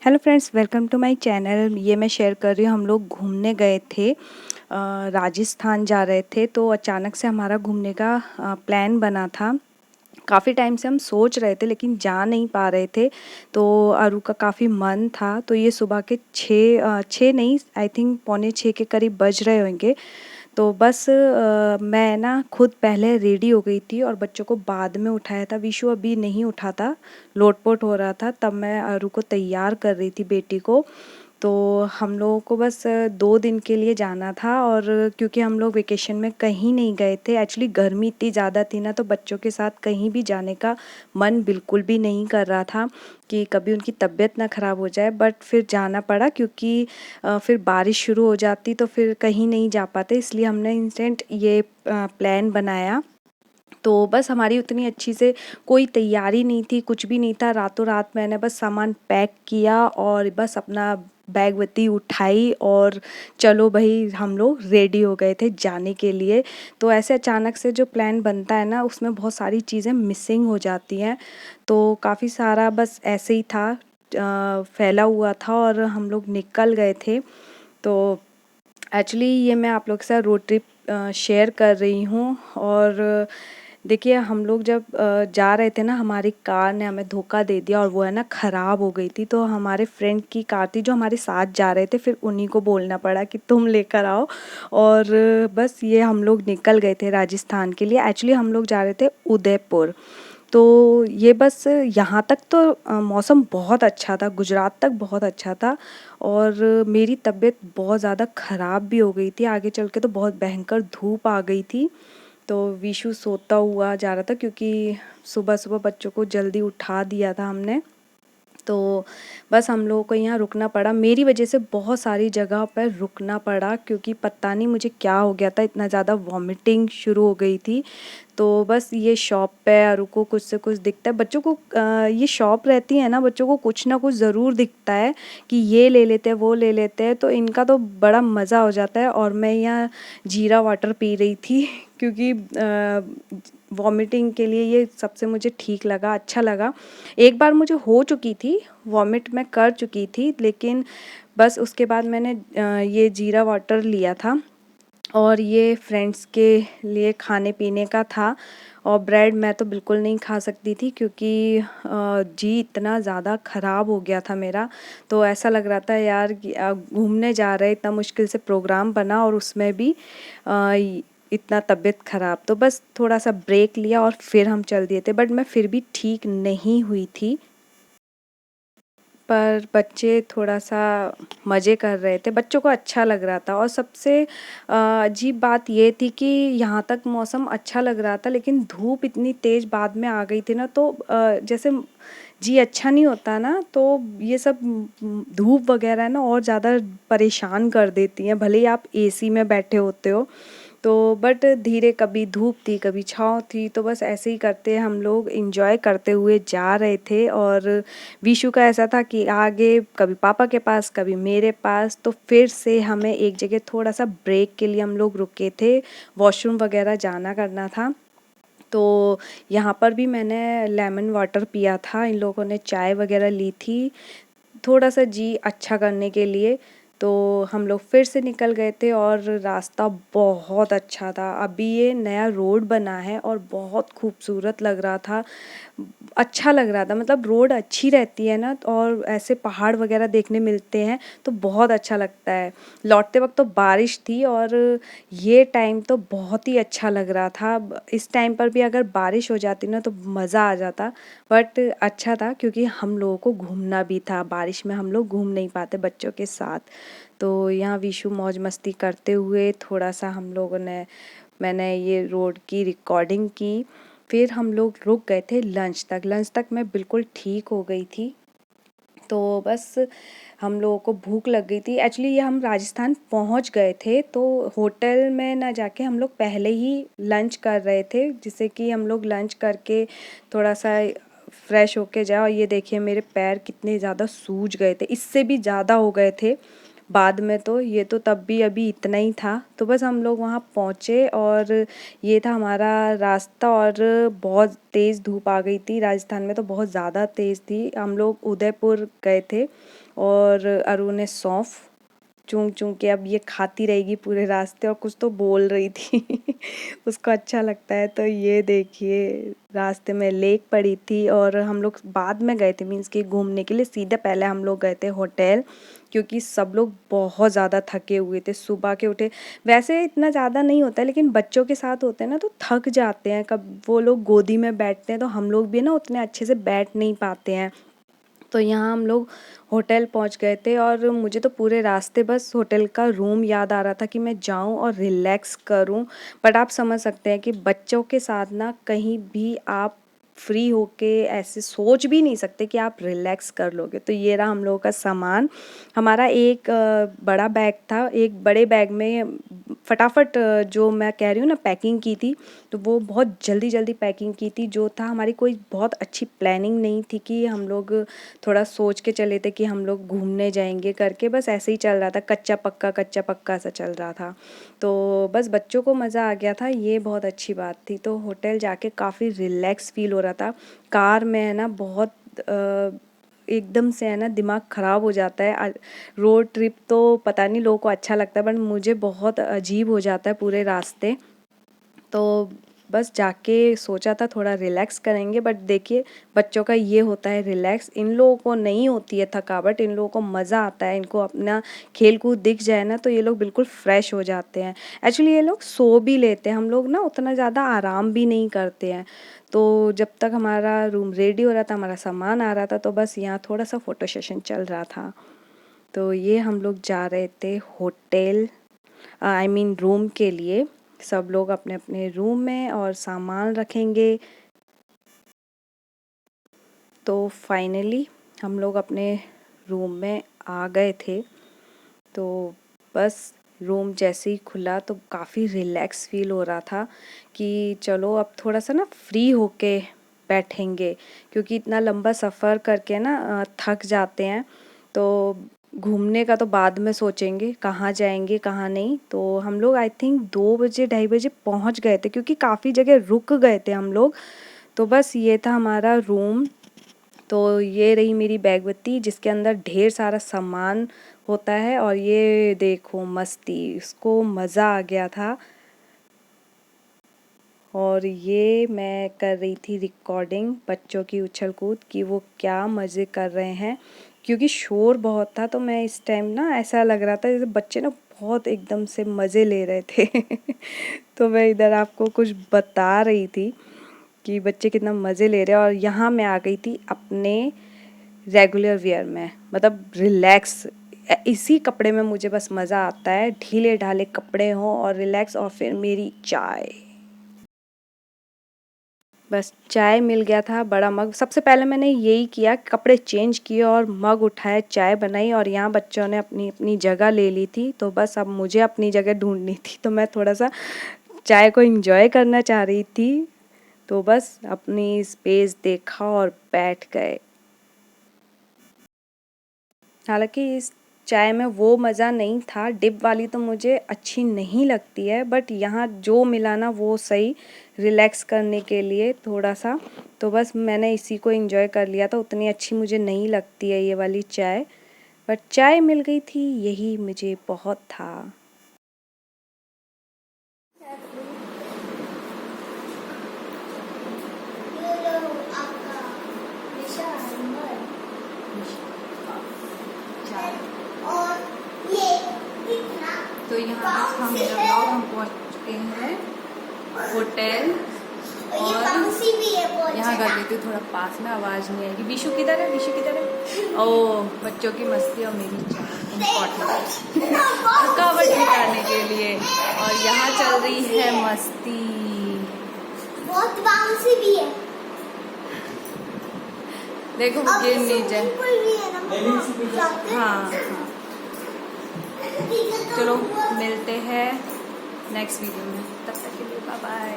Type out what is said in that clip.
Hello friends, welcome to my channel. ये मैं share कर रही हूँ, हम लोग घूमने गए थे, राजस्थान जा रहे थे। तो अचानक से हमारा घूमने का प्लान बना था। काफ़ी टाइम से हम सोच रहे थे लेकिन जा नहीं पा रहे थे। तो अरु का काफ़ी मन था, तो ये सुबह के 6 नहीं, आई थिंक पौने 6 के करीब बज रहे होंगे। तो बस मैं ना खुद पहले रेडी हो गई थी और बच्चों को बाद में उठाया था। विशु अभी नहीं उठा था, लोटपोट हो रहा था, तब मैं अरु को तैयार कर रही थी, बेटी को। तो हम लोगों को बस 2 दिन के लिए जाना था, और क्योंकि हम लोग वेकेशन में कहीं नहीं गए थे, एक्चुअली गर्मी इतनी ज़्यादा थी ना, तो बच्चों के साथ कहीं भी जाने का मन बिल्कुल भी नहीं कर रहा था कि कभी उनकी तबीयत ना ख़राब हो जाए। बट फिर जाना पड़ा, क्योंकि फिर बारिश शुरू हो जाती तो फिर कहीं नहीं जा पाते, इसलिए हमने इंस्टेंट ये प्लान बनाया। तो बस हमारी उतनी अच्छी से कोई तैयारी नहीं थी, कुछ भी नहीं था। रातों रात मैंने बस सामान पैक किया और बस अपना बैग वत्ती उठाई और चलो भाई, हम लोग रेडी हो गए थे जाने के लिए। तो ऐसे अचानक से जो प्लान बनता है ना, उसमें बहुत सारी चीज़ें मिसिंग हो जाती हैं। तो काफ़ी सारा बस ऐसे ही था, फैला हुआ था और हम लोग निकल गए थे। तो एक्चुअली ये मैं आप लोग के साथ रोड ट्रिप शेयर कर रही हूँ। और देखिए, हम लोग जब जा रहे थे ना, हमारी कार ने हमें धोखा दे दिया और वो है ना ख़राब हो गई थी। तो हमारे फ्रेंड की कार थी जो हमारे साथ जा रहे थे, फिर उन्हीं को बोलना पड़ा कि तुम लेकर आओ। और बस ये हम लोग निकल गए थे राजस्थान के लिए। एक्चुअली हम लोग जा रहे थे उदयपुर। तो ये बस यहाँ तक तो मौसम बहुत अच्छा था, गुजरात तक बहुत अच्छा था। और मेरी तबीयत बहुत ज़्यादा ख़राब भी हो गई थी, आगे चल के तो बहुत भयंकर धूप आ गई थी। तो विशु सोता हुआ जा रहा था, क्योंकि सुबह सुबह बच्चों को जल्दी उठा दिया था हमने। तो बस हम लोगों को यहाँ रुकना पड़ा, मेरी वजह से बहुत सारी जगह पर रुकना पड़ा, क्योंकि पता नहीं मुझे क्या हो गया था, इतना ज़्यादा वॉमिटिंग शुरू हो गई थी। तो बस ये शॉप पे अरु को कुछ से कुछ दिखता है, बच्चों को ये शॉप रहती है ना, बच्चों को कुछ ना कुछ ज़रूर दिखता है कि ये ले लेते हैं, वो ले लेते हैं, तो इनका तो बड़ा मज़ा हो जाता है। और मैं यहाँ जीरा वाटर पी रही थी क्योंकि वॉमिटिंग के लिए ये सबसे मुझे ठीक लगा, अच्छा लगा। एक बार मुझे हो चुकी थी वॉमिट, मैं कर चुकी थी, लेकिन बस उसके बाद मैंने ये जीरा वाटर लिया था। और ये फ्रेंड्स के लिए खाने पीने का था। और ब्रेड मैं तो बिल्कुल नहीं खा सकती थी, क्योंकि जी इतना ज़्यादा ख़राब हो गया था मेरा। तो ऐसा लग रहा था यार कि घूमने जा रहे, इतना मुश्किल से प्रोग्राम बना और उसमें भी इतना तबीयत ख़राब। तो बस थोड़ा सा ब्रेक लिया और फिर हम चल दिए थे, बट मैं फिर भी ठीक नहीं हुई थी। पर बच्चे थोड़ा-सा मज़े कर रहे थे, बच्चों को अच्छा लग रहा था। और सबसे अजीब बात ये थी कि यहाँ तक मौसम अच्छा लग रहा था, लेकिन धूप इतनी तेज़ बाद में आ गई थी ना, तो जैसे जी अच्छा नहीं होता ना, तो ये सब धूप वग़ैरह ना और ज़्यादा परेशान कर देती हैं, भले ही आप एसी में बैठे होते हो। तो बट धीरे, कभी धूप थी, कभी छाँव थी, तो बस ऐसे ही करते हम लोग एन्जॉय करते हुए जा रहे थे। और विशु का ऐसा था कि आगे कभी पापा के पास, कभी मेरे पास। तो फिर से हमें एक जगह थोड़ा-सा ब्रेक के लिए हम लोग रुके थे, वॉशरूम वग़ैरह जाना करना था। तो यहाँ पर भी मैंने लेमन वाटर पिया था, इन लोगों ने चाय वग़ैरह ली थी, थोड़ा-सा जी अच्छा करने के लिए। तो हम लोग फिर से निकल गए थे और रास्ता बहुत अच्छा था। अभी ये नया रोड बना है और बहुत खूबसूरत लग रहा था, अच्छा लग रहा था। मतलब रोड अच्छी रहती है ना, और ऐसे पहाड़ वगैरह देखने मिलते हैं तो बहुत अच्छा लगता है। लौटते वक्त तो बारिश थी, और ये टाइम तो बहुत ही अच्छा लग रहा था। इस टाइम पर भी अगर बारिश हो जाती ना तो मज़ा आ जाता। बट अच्छा था, क्योंकि हम लोगों को घूमना भी था, बारिश में हम लोग घूम नहीं पाते बच्चों के साथ। तो यहाँ विशु मौज मस्ती करते हुए थोड़ा सा हम लोगों ने, मैंने ये रोड की रिकॉर्डिंग की। फिर हम लोग रुक गए थे लंच तक मैं बिल्कुल ठीक हो गई थी। तो बस हम लोगों को भूख लग गई थी। एक्चुअली ये हम राजस्थान पहुंच गए थे, तो होटल में ना जाके हम लोग पहले ही लंच कर रहे थे, जिससे कि हम लोग लंच करके थोड़ा सा फ्रेश होके जाए। और ये देखिए मेरे पैर कितने ज़्यादा सूज गए थे, इससे भी ज़्यादा हो गए थे। बाद में तो ये तो तब भी अभी इतना ही था। तो बस हम लोग वहाँ पहुँचे और ये था हमारा रास्ता और बहुत तेज़ धूप आ गई थी। राजस्थान में तो बहुत ज़्यादा तेज़ थी। हम लोग उदयपुर गए थे और अरु ने सौंफ चूं चूं के अब ये खाती रहेगी पूरे रास्ते और कुछ तो बोल रही थी उसको अच्छा लगता है। तो ये देखिए रास्ते में लेक पड़ी थी और हम लोग बाद में गए थे मीन्स कि घूमने के लिए। सीधे पहले हम लोग गए थे होटल क्योंकि सब लोग बहुत ज़्यादा थके हुए थे। सुबह के उठे, वैसे इतना ज़्यादा नहीं होता है लेकिन बच्चों के साथ होते हैं ना तो थक जाते हैं। कब वो लोग गोदी में बैठते हैं तो हम लोग भी ना उतने अच्छे से बैठ नहीं पाते हैं। तो यहाँ हम लोग होटल पहुँच गए थे और मुझे तो पूरे रास्ते बस होटल का रूम याद आ रहा था कि मैं जाऊँ और रिलैक्स करूँ। बट आप समझ सकते हैं कि बच्चों के साथ ना कहीं भी आप फ्री होके ऐसे सोच भी नहीं सकते कि आप रिलैक्स कर लोगे। तो ये रहा हम लोगों का सामान। हमारा एक बड़ा बैग था। एक बड़े बैग में फटाफट जो मैं कह रही हूँ ना पैकिंग की थी, तो वो बहुत जल्दी जल्दी पैकिंग की थी। जो था हमारी कोई बहुत अच्छी प्लानिंग नहीं थी कि हम लोग थोड़ा सोच के चले थे कि हम लोग घूमने जाएंगे करके। बस ऐसे ही चल रहा था, कच्चा पक्का सा चल रहा था। तो बस बच्चों को मज़ा आ गया था, ये बहुत अच्छी बात थी। तो होटल जाके काफ़ी रिलैक्स फील हो रहा था। कार में है ना बहुत एकदम से है ना दिमाग ख़राब हो जाता है। रोड ट्रिप तो पता नहीं लोगों को अच्छा लगता है बट मुझे बहुत अजीब हो जाता है पूरे रास्ते। तो बस जाके सोचा था थोड़ा रिलैक्स करेंगे बट देखिए बच्चों का ये होता है रिलैक्स। इन लोगों को नहीं होती है थकावट, इन लोगों को मज़ा आता है। इनको अपना खेल कूद दिख जाए ना तो ये लोग बिल्कुल फ्रेश हो जाते हैं। एक्चुअली ये लोग सो भी लेते हैं, हम लोग ना उतना ज़्यादा आराम भी नहीं करते हैं। तो जब तक हमारा रूम रेडी हो रहा था, हमारा सामान आ रहा था, तो बस यहाँ थोड़ा सा फ़ोटो सेशन चल रहा था। तो ये हम लोग जा रहे थे होटल आई मीन रूम के लिए। सब लोग अपने अपने रूम में और सामान रखेंगे। तो फाइनली हम लोग अपने रूम में आ गए थे। तो बस रूम जैसे ही खुला तो काफ़ी रिलैक्स फील हो रहा था कि चलो अब थोड़ा सा ना फ्री होके बैठेंगे क्योंकि इतना लंबा सफ़र करके ना थक जाते हैं। तो घूमने का तो बाद में सोचेंगे कहाँ जाएंगे कहाँ नहीं। तो हम लोग आई थिंक 2 बजे 2:30 बजे पहुँच गए थे क्योंकि काफ़ी जगह रुक गए थे हम लोग। तो बस ये था हमारा रूम। तो ये रही मेरी बैगवती जिसके अंदर ढेर सारा सामान होता है और ये देखो मस्ती, इसको मज़ा आ गया था। और ये मैं कर रही थी रिकॉर्डिंग बच्चों की उछल कूद कि वो क्या मज़े कर रहे हैं क्योंकि शोर बहुत था। तो मैं इस टाइम ना ऐसा लग रहा था जैसे बच्चे ना बहुत एकदम से मज़े ले रहे थे तो मैं इधर आपको कुछ बता रही थी कि बच्चे कितना मज़े ले रहे हैं। और यहाँ मैं आ गई थी अपने रेगुलर वियर में, मतलब रिलैक्स। इसी कपड़े में मुझे बस मज़ा आता है, ढीले ढाले कपड़े हों और रिलैक्स। और फिर मेरी चाय, बस चाय मिल गया था बड़ा मग। सबसे पहले मैंने यही किया, कपड़े चेंज किए और मग उठाया, चाय बनाई। और यहाँ बच्चों ने अपनी अपनी जगह ले ली थी तो बस अब मुझे अपनी जगह ढूंढनी थी। तो मैं थोड़ा सा चाय को एंजॉय करना चाह रही थी। तो बस अपनी स्पेस देखा और बैठ गए। हालांकि इस चाय में वो मज़ा नहीं था, डिप वाली तो मुझे अच्छी नहीं लगती है बट यहाँ जो मिला ना वो सही, रिलैक्स करने के लिए थोड़ा सा। तो बस मैंने इसी को एंजॉय कर लिया था। उतनी अच्छी मुझे नहीं लगती है ये वाली चाय बट चाय मिल गई थी, यही मुझे बहुत था। तो यहाँ तक हम मेरा ब्लॉग हम पहुँच चुके हैं होटल। और यहाँ कर लेती हूँ थोड़ा पास में, आवाज़ नहीं आएगी। विशु किधर है, विशु किधर है? ओ बच्चों की मस्ती और मेरी इम्पोर्टेंट थकावट मिटाने के लिए। और यहाँ चल रही है मस्ती, बहुत बाउंसी भी है। देखो गिर नीचे। हाँ चलो मिलते हैं नेक्स्ट वीडियो में, तब तक के लिए बाय बाय।